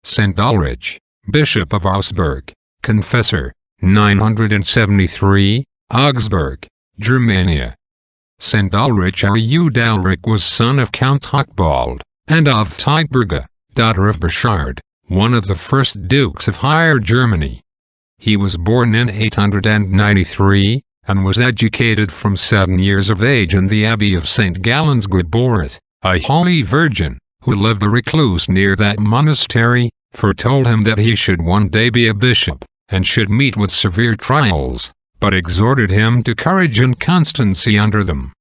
St. Ulrich, Bishop of Ausburg, Confessor, 973, Augsburg, Germania. St. Ulrich or Uldarici was son of Count Hochbald, and of Teichberga, daughter of Burchard, one of the first dukes of Higher Germany. He was born in 893, and was educated from 7 years of age in the abbey of St. Gallen's Geboret. A holy virgin, who lived a recluse near that monastery, foretold him that he should one day be a bishop, and should meet with severe trials, but exhorted him to courage and constancy under them.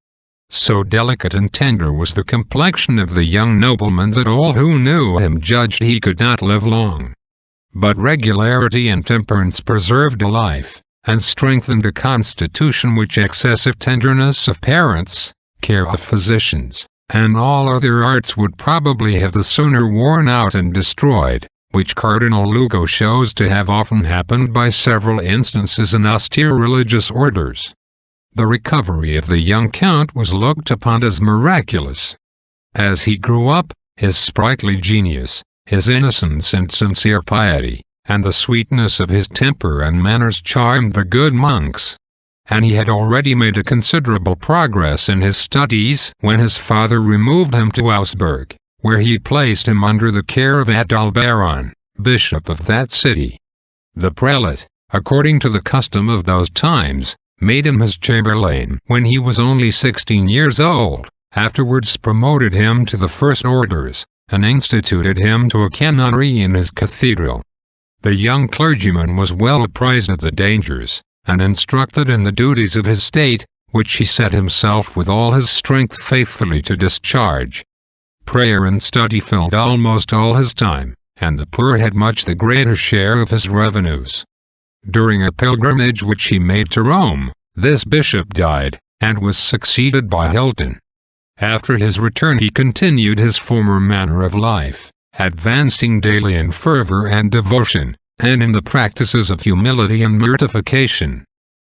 So delicate and tender was the complexion of the young nobleman that all who knew him judged he could not live long. But regularity and temperance preserved a life, and strengthened a constitution which excessive tenderness of parents, care of physicians, and all other arts would probably have the sooner worn out and destroyed, which Cardinal Lugo shows to have often happened by several instances in austere religious orders. The recovery of the young count was looked upon as miraculous. As he grew up, his sprightly genius, his innocence and sincere piety, and the sweetness of his temper and manners charmed the good monks. And he had already made a considerable progress in his studies when his father removed him to Augsburg, where he placed him under the care of Alban, bishop of that city. The prelate, according to the custom of those times, made him his chamberlain when he was only 16 years old, afterwards promoted him to the first orders, and instituted him to a canonry in his cathedral. The young clergyman was well apprised of the dangers, and instructed in the duties of his state, which he set himself with all his strength faithfully to discharge. Prayer and study filled almost all his time, and the poor had much the greater share of his revenues. During a pilgrimage which he made to Rome, this bishop died, and was succeeded by Hilton. After his return he continued his former manner of life, advancing daily in fervor and devotion, and in the practices of humility and mortification.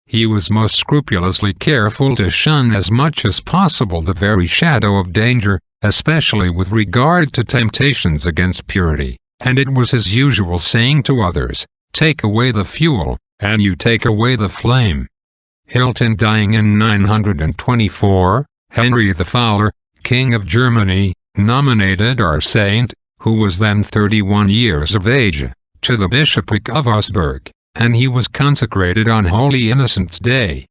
He was most scrupulously careful to shun as much as possible the very shadow of danger, especially with regard to temptations against purity, and it was his usual saying to others, "Take away the fuel, and you take away the flame." Hilton dying in 924, Henry the Fowler, King of Germany, nominated our saint, who was then 31 years of age, to the bishopric of Augsburg, and he was consecrated on Holy Innocents' Day.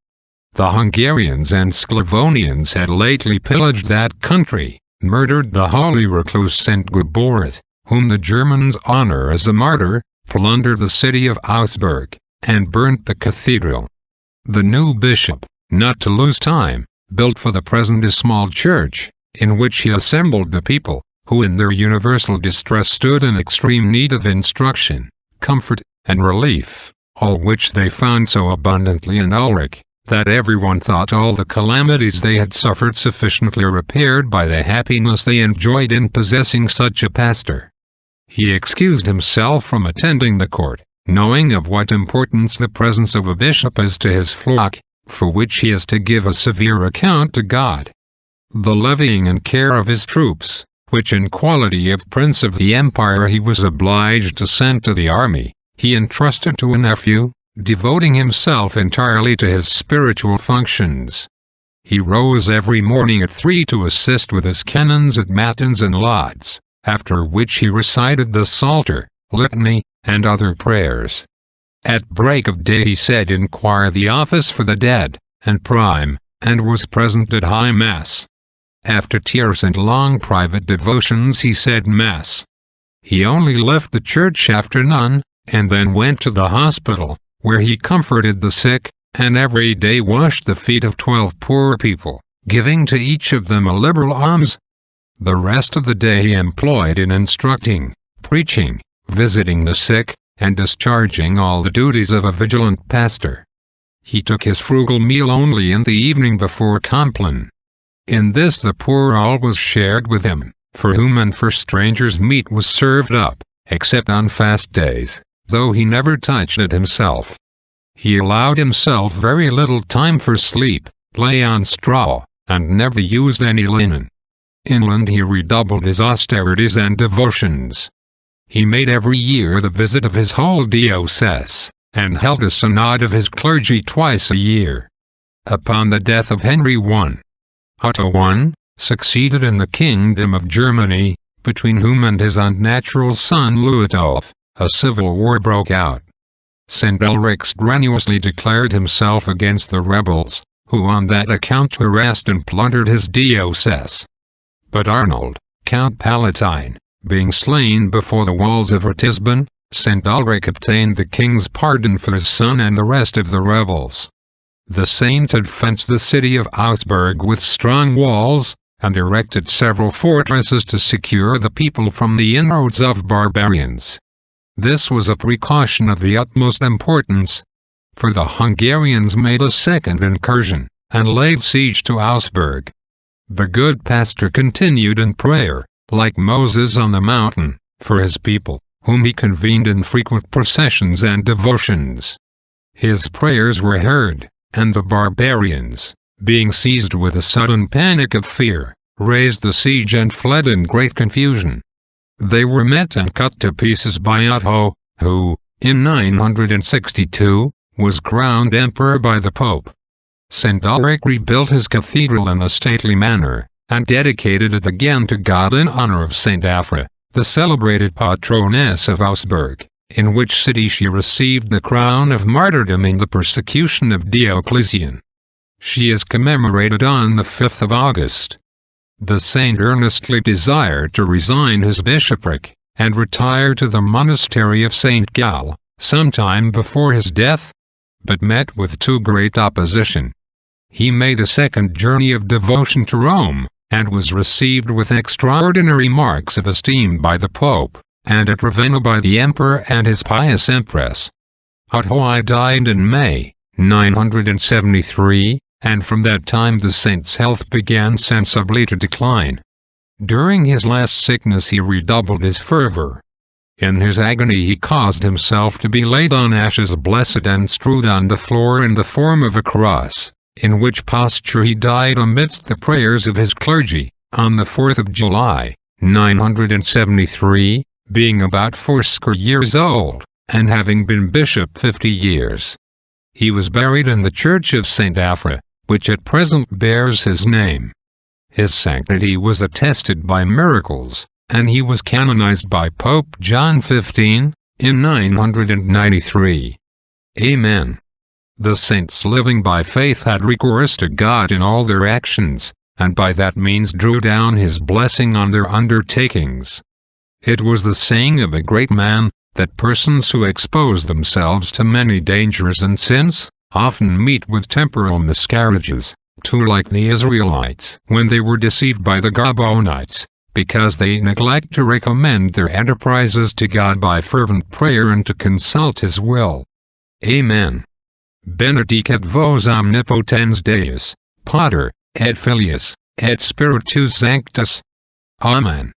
The Hungarians and Sclavonians had lately pillaged that country, murdered the holy recluse St. Geboret, whom the Germans honor as a martyr, plundered the city of Augsburg, and burnt the cathedral. The new bishop, not to lose time, built for the present a small church, in which he assembled the people, who in their universal distress stood in extreme need of instruction, comfort, and relief, all which they found so abundantly in Ulrich, that everyone thought all the calamities they had suffered sufficiently repaired by the happiness they enjoyed in possessing such a pastor. He excused himself from attending the court, knowing of what importance the presence of a bishop is to his flock, for which he is to give a severe account to God. The levying and care of his troops, which in quality of prince of the empire he was obliged to send to the army, he entrusted to a nephew, devoting himself entirely to his spiritual functions. He rose every morning at 3 to assist with his canons at matins and lauds, after which he recited the Psalter, Litany, and other prayers. At break of day he said inquire the office for the dead, and prime, and was present at High Mass. After tears and long private devotions he said Mass. He only left the church after none, and then went to the hospital, where he comforted the sick, and every day washed the feet of 12 poor people, giving to each of them a liberal alms. The rest of the day he employed in instructing, preaching, visiting the sick, and discharging all the duties of a vigilant pastor. He took his frugal meal only in the evening before compline. In this the poor always shared with him, for whom and for strangers meat was served up, except on fast days, though he never touched it himself. He allowed himself very little time for sleep, lay on straw, and never used any linen. Inland he redoubled his austerities and devotions. he made every year the visit of his whole diocese, and held a synod of his clergy twice a year. Upon the death of Henry I, Otto I succeeded in the kingdom of Germany, between whom and his unnatural son Luitolf, a civil war broke out. St. Ulrich strenuously declared himself against the rebels, who on that account harassed and plundered his diocese. But Arnold, Count Palatine, being slain before the walls of Ratisbon, St. Ulrich obtained the king's pardon for his son and the rest of the rebels. The saint had fenced the city of Ausburg with strong walls, and erected several fortresses to secure the people from the inroads of barbarians. This was a precaution of the utmost importance, for the Hungarians made a second incursion, and laid siege to Augsburg. The good pastor continued in prayer, like Moses on the mountain, for his people, whom he convened in frequent processions and devotions. His prayers were heard, and the barbarians, being seized with a sudden panic of fear, raised the siege and fled in great confusion. They were met and cut to pieces by Otto, who, in 962, was crowned emperor by the Pope. St. Ulrich rebuilt his cathedral in a stately manner, and dedicated it again to God in honor of St. Afra, the celebrated patroness of Augsburg, in which city she received the crown of martyrdom in the persecution of Diocletian. She is commemorated on the 5th of August. The saint earnestly desired to resign his bishopric, and retire to the monastery of St. Gall, sometime before his death, but met with too great opposition. He made a second journey of devotion to Rome, and was received with extraordinary marks of esteem by the Pope, and at Ravenna by the Emperor and his pious Empress. Otto I died in May, 973, and from that time the saint's health began sensibly to decline. During his last sickness he redoubled his fervor. In his agony he caused himself to be laid on ashes blessed and strewed on the floor in the form of a cross, in which posture he died amidst the prayers of his clergy, on the 4th of July, 973, being about 80 years old, and having been bishop 50 years. He was buried in the church of St. Afra, which at present bears his name. His sanctity was attested by miracles, and he was canonized by Pope John XV, in 993. Amen. The saints living by faith had recourse to God in all their actions, and by that means drew down his blessing on their undertakings. It was the saying of a great man, that persons who expose themselves to many dangers and sins, often meet with temporal miscarriages, too, like the Israelites when they were deceived by the Gabonites, because they neglect to recommend their enterprises to God by fervent prayer and to consult his will. Amen. Benedicat vos omnipotens Deus, Pater, et Filius, et Spiritus Sanctus. Amen.